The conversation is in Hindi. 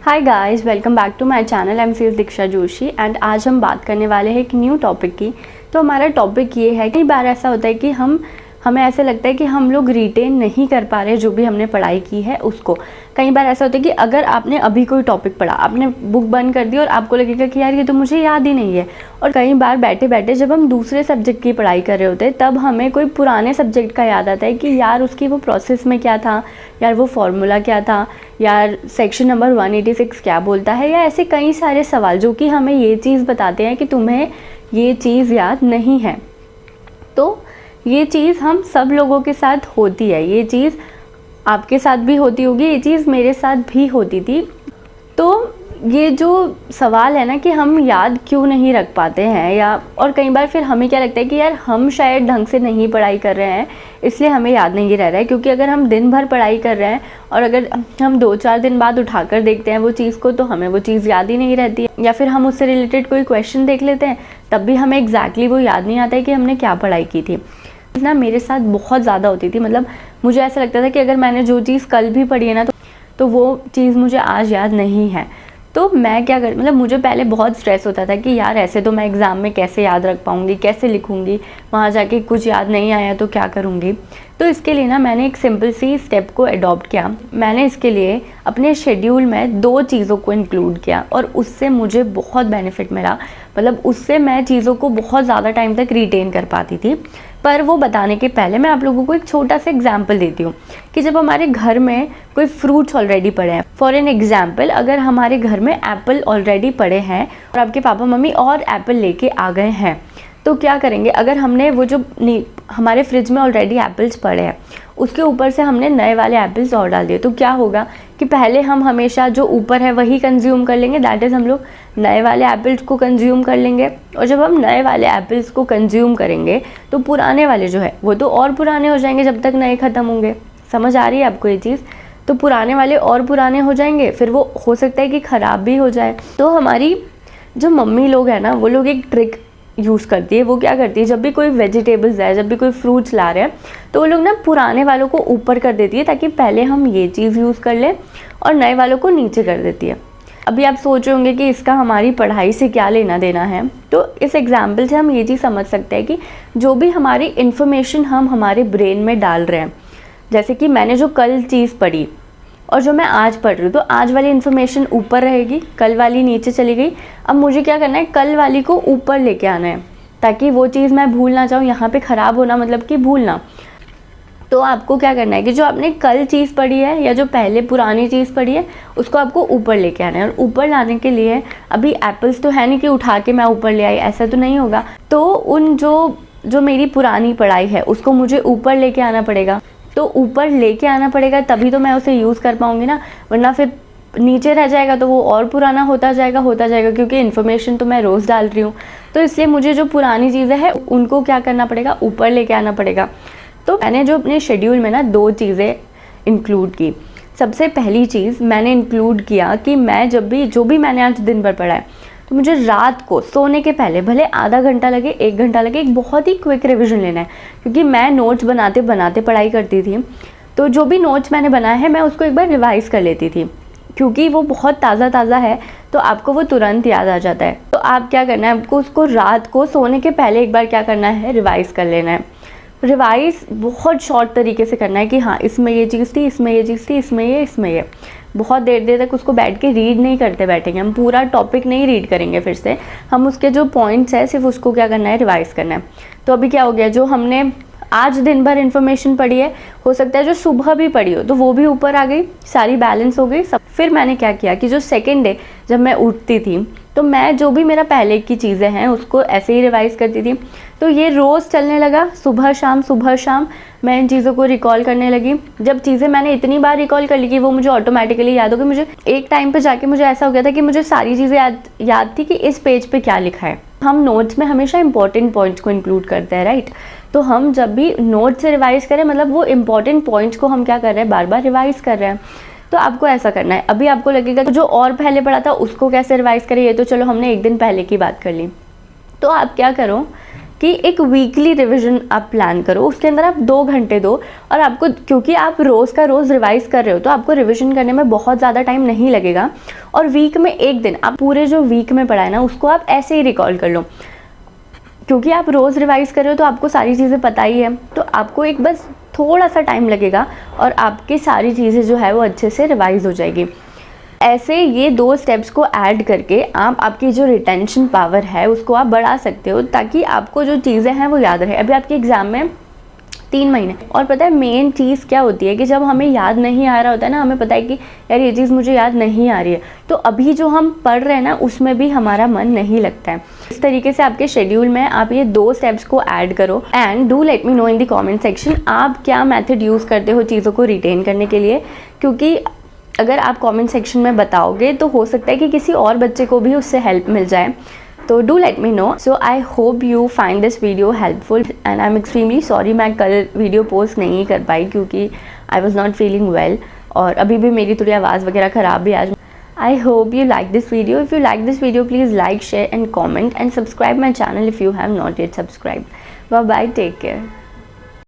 Hi guys, welcome back to my channel. I am C Diksha Joshi and आज हम बात करने वाले हैं एक न्यू टॉपिक की। तो हमारा टॉपिक ये है, कई बार ऐसा होता है कि हमें ऐसे लगता है कि हम लोग रिटेन नहीं कर पा रहे जो भी हमने पढ़ाई की है उसको। कई बार ऐसा होता है कि अगर आपने अभी कोई टॉपिक पढ़ा, आपने बुक बंद कर दी और आपको लगेगा कि यार ये तो मुझे याद ही नहीं है। और कई बार बैठे बैठे जब हम दूसरे सब्जेक्ट की पढ़ाई कर रहे होते हैं तब हमें कोई पुराने सब्जेक्ट का याद आता है कि यार उसकी वो प्रोसेस में क्या था, यार वो फॉर्मूला क्या था, यार सेक्शन नंबर 186 क्या बोलता है, या ऐसे कई सारे सवाल जो कि हमें ये चीज़ बताते हैं कि तुम्हें ये चीज़ याद नहीं है। तो ये चीज़ हम सब लोगों के साथ होती है, ये चीज़ आपके साथ भी होती होगी, ये चीज़ मेरे साथ भी होती थी। तो ये जो सवाल है ना कि हम याद क्यों नहीं रख पाते हैं, या और कई बार फिर हमें क्या लगता है कि यार हम शायद ढंग से नहीं पढ़ाई कर रहे हैं इसलिए हमें याद नहीं रह रहा है। क्योंकि अगर हम दिन भर पढ़ाई कर रहे हैं और अगर हम 2-4 दिन बाद उठाकर देखते हैं वो चीज़ को, तो हमें वो चीज़ याद ही नहीं रहती है। या फिर हम उससे रिलेटेड कोई क्वेश्चन देख लेते हैं तब भी हमें एग्जैक्टली वो याद नहीं आता है कि हमने क्या पढ़ाई की थी ना। मेरे साथ बहुत ज़्यादा होती थी, मतलब मुझे ऐसा लगता था कि अगर मैंने जो चीज़ कल भी पढ़ी है ना तो वो चीज़ मुझे आज याद नहीं है। तो मैं क्या कर मतलब मुझे पहले बहुत स्ट्रेस होता था कि यार ऐसे तो मैं एग्ज़ाम में कैसे याद रख पाऊँगी, कैसे लिखूँगी, वहाँ जाके कुछ याद नहीं आया तो क्या करूँगी। तो इसके लिए ना मैंने एक सिंपल सी स्टेप को अडॉप्ट किया। मैंने इसके लिए अपने शेड्यूल में 2 चीज़ों को इंक्लूड किया और उससे मुझे बहुत बेनिफिट मिला। मतलब उससे मैं चीज़ों को बहुत ज़्यादा टाइम तक रिटेन कर पाती थी। पर वो बताने के पहले मैं आप लोगों को एक छोटा सा एग्जाम्पल देती हूँ कि जब हमारे घर में कोई फ्रूट्स ऑलरेडी पड़े हैं, फॉर एन एग्जाम्पल अगर हमारे घर में एप्पल ऑलरेडी पड़े हैं और आपके पापा मम्मी और एप्पल लेके आ गए हैं, तो क्या करेंगे? अगर हमने वो जो हमारे फ्रिज में ऑलरेडी एप्पल्स पड़े हैं उसके ऊपर से हमने नए वाले एप्पल्स और डाल दिए, तो क्या होगा कि पहले हम हमेशा जो ऊपर है वही कंज्यूम कर लेंगे, दैट इज़ हम लोग नए वाले एप्पल्स को कंज्यूम कर लेंगे। और जब हम नए वाले एप्पल्स को कंज्यूम करेंगे तो पुराने वाले जो है वो तो और पुराने हो जाएंगे जब तक नए ख़त्म होंगे। समझ आ रही है आपको ये चीज़? तो पुराने वाले और पुराने हो जाएंगे, फिर वो हो सकता है कि ख़राब भी हो जाए। तो हमारी जो मम्मी लोग हैं ना, वो लोग एक ट्रिक यूज़ करती है। वो क्या करती है, जब भी कोई वेजिटेबल्स है, जब भी कोई फ्रूट्स ला रहे हैं तो वो लोग ना पुराने वालों को ऊपर कर देती है ताकि पहले हम ये चीज़ यूज़ कर लें, और नए वालों को नीचे कर देती है। अभी आप सोच रहे होंगे कि इसका हमारी पढ़ाई से क्या लेना देना है। तो इस एग्जाम्पल से हम ये चीज़ समझ सकते हैं कि जो भी हमारी इन्फॉर्मेशन हम हमारे ब्रेन में डाल रहे हैं, जैसे कि मैंने जो कल चीज़ पढ़ी और जो मैं आज पढ़ रही हूँ, तो आज वाली इन्फॉर्मेशन ऊपर रहेगी, कल वाली नीचे चली गई। अब मुझे क्या करना है, कल वाली को ऊपर लेके आना है ताकि वो चीज़ मैं भूल ना जाऊँ। यहाँ पे ख़राब होना मतलब कि भूलना। तो आपको क्या करना है कि जो आपने कल चीज़ पढ़ी है या जो पहले पुरानी चीज़ पढ़ी है उसको आपको ऊपर लेके आना है। और ऊपर लाने के लिए अभी एप्पल्स तो है नहीं कि उठा के मैं ऊपर ले आई, ऐसा तो नहीं होगा। तो उन जो मेरी पुरानी पढ़ाई है उसको मुझे ऊपर लेके आना पड़ेगा। तो ऊपर लेके आना पड़ेगा तभी तो मैं उसे यूज़ कर पाऊँगी ना, वरना फिर नीचे रह जाएगा तो वो और पुराना होता जाएगा क्योंकि इन्फॉर्मेशन तो मैं रोज़ डाल रही हूँ। तो इसलिए मुझे जो पुरानी चीज़ें हैं उनको क्या करना पड़ेगा, ऊपर लेके आना पड़ेगा। तो मैंने जो अपने शेड्यूल में ना 2 चीज़ें इंक्लूड की। सबसे पहली चीज़ मैंने इंक्लूड किया कि मैं जो भी मैंने आज दिन भर पढ़ा है, तो मुझे रात को सोने के पहले भले आधा घंटा लगे, 1 घंटा लगे, एक बहुत ही क्विक रिवीजन लेना है। क्योंकि मैं नोट्स बनाते बनाते पढ़ाई करती थी, तो जो भी नोट्स मैंने बनाए हैं मैं उसको एक बार रिवाइज़ कर लेती थी। क्योंकि वो बहुत ताज़ा है तो आपको वो तुरंत याद आ जाता है। तो आप क्या करना है, आपको उसको रात को सोने के पहले एक बार क्या करना है, रिवाइज़ कर लेना है। रिवाइज़ बहुत शॉर्ट तरीके से करना है कि हाँ इसमें ये चीज़ थी, इसमें ये चीज़ थी, इसमें ये। बहुत देर तक उसको बैठ के रीड नहीं करते बैठेंगे, हम पूरा टॉपिक नहीं रीड करेंगे। फिर से हम उसके जो पॉइंट्स हैं सिर्फ उसको क्या करना है, रिवाइज़ करना है। तो अभी क्या हो गया, जो हमने आज दिन भर इन्फॉर्मेशन पढ़ी है, हो सकता है जो सुबह भी पढ़ी हो तो वो भी ऊपर आ गई, सारी बैलेंस हो गई सब। फिर मैंने क्या किया कि जो सेकेंड डे जब मैं उठती थी तो मैं जो भी मेरा पहले की चीज़ें हैं उसको ऐसे ही रिवाइज़ करती थी। तो ये रोज़ चलने लगा, सुबह शाम मैं इन चीज़ों को रिकॉल करने लगी। जब चीज़ें मैंने इतनी बार रिकॉल कर ली कि वो मुझे ऑटोमेटिकली याद हो गई। मुझे एक टाइम पे जाके मुझे ऐसा हो गया था कि मुझे सारी चीज़ें याद थी कि इस पेज पे क्या लिखा है। हम नोट्स में हमेशा इंपॉर्टेंट पॉइंट्स को इंक्लूड करते हैं, राइट? तो हम जब भी नोट से रिवाइज़ करें, मतलब वो इंपॉर्टेंट पॉइंट्स को हम क्या कर रहे हैं, बार बार रिवाइज़ कर रहे हैं। तो आपको ऐसा करना है। अभी आपको लगेगा कि जो और पहले पढ़ा था उसको कैसे रिवाइज़ करें, ये तो चलो हमने एक दिन पहले की बात कर ली। तो आप क्या करो कि एक वीकली रिवीजन आप प्लान करो, उसके अंदर आप 2 घंटे दो। और आपको, क्योंकि आप रोज़ का रोज़ रिवाइज कर रहे हो, तो आपको रिवीजन करने में बहुत ज़्यादा टाइम नहीं लगेगा। और वीक में एक दिन आप पूरे जो वीक में पढ़ा है ना, उसको आप ऐसे ही रिकॉल कर लो, क्योंकि आप रोज़ रिवाइज कर रहे हो तो आपको सारी चीज़ें पता ही है। तो आपको एक बस थोड़ा सा टाइम लगेगा और आपकी सारी चीज़ें जो है वो अच्छे से रिवाइज हो जाएगी। ऐसे ये 2 स्टेप्स को ऐड करके आप आपकी जो रिटेंशन पावर है उसको आप बढ़ा सकते हो, ताकि आपको जो चीज़ें हैं वो याद रहे। अभी आपके एग्ज़ाम में 3 महीने, और पता है मेन चीज़ क्या होती है कि जब हमें याद नहीं आ रहा होता है ना, हमें पता है कि यार ये चीज़ मुझे याद नहीं आ रही है, तो अभी जो हम पढ़ रहे हैं ना उसमें भी हमारा मन नहीं लगता है। इस तरीके से आपके शेड्यूल में आप ये 2 स्टेप्स को ऐड करो। And do let me know in the comment section आप क्या मेथड यूज़ करते हो चीज़ों को रिटेन करने के लिए, क्योंकि अगर आप कमेंट सेक्शन में बताओगे तो हो सकता है कि किसी और बच्चे को भी उससे हेल्प मिल जाए। तो do let me know. So I hope you find this video helpful and I am extremely sorry मैं कल वीडियो पोस्ट नहीं कर पाई क्योंकि I was not feeling well, और अभी भी मेरी थोड़ी आवाज़ वगैरह ख़राब भी आज। I hope you like this video. If you like this video, please like, share and comment and subscribe my channel if you have not yet subscribed. Bye bye, take care.